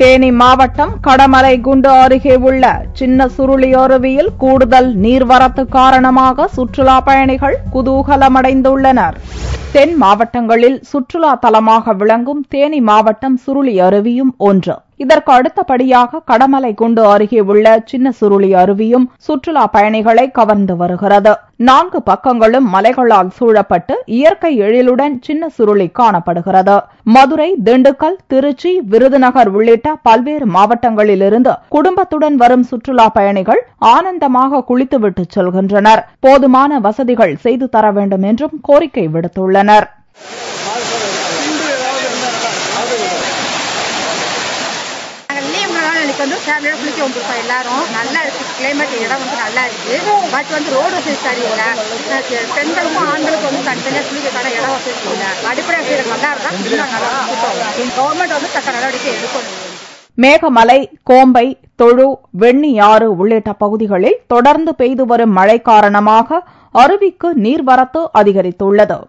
தேனி மாவட்டம் கடமலைகுண்டு அருகே உள்ள சின்ன சுருளி அருவியில் கூடுதல் நீர்வரத்து காரணமாக சுற்றுலா பயணிகள் குதூகலமடைந்துள்ளனர். தென் மாவட்டங்களில் சுற்றுலா தலமாக விளங்கும் தேனி மாவட்டம் சுருளி அருவியும் ஒன்று. இதற்கு அடுத்தபடியாக கடமலைகுண்டு அருகே உள்ள சின்ன சுருளி அருவியும் சுற்றுலா பயணிகளை கவர்ந்து வருகிறது. 4 பக்கங்களும் மலைகளால் சூழப்பட்டு இயற்கை எழிலுடன் சின்ன சுருளி காணப்படுகிறது. மதுரை, திண்டுக்கல், திருச்சி, விருதுநகர் உள்ளிட்ட பல்வேறு மாவட்டங்களிலிருந்து குடும்பத்துடன் வரும் சுற்றுலா பயணிகள் ஆனந்தமாக குளித்துவிட்டு செல்கின்றனர். போதுமான வசதிகள் செய்து தர வேண்டும் என்றும் கோரிக்கை விடுத்துள்ளனர். குளிக்க வந்துருக்கோம். எல்லாரும் நல்லா இருக்கு. கிளைமேட் இடம் நல்லா இருக்கு. பட் ரோடு வசதி சரியில்லை. பெண்களுக்கும் ஆண்களுக்கும் தனித்தனியாக குளிக்கிறதுக்கான இடம் வசதி இல்லை. அடிப்படை வசதி நல்லா இருந்தா கவர்மெண்ட் தக்க நடவடிக்கை எடுக்கணும். மேகமலை, கோம்பை, தொழு, வெண்ணியாறு உள்ளிட்ட பகுதிகளில் தொடர்ந்து பெய்து வரும் மழை காரணமாக அருவிக்கு நீர்வரத்து அதிகரித்துள்ளது.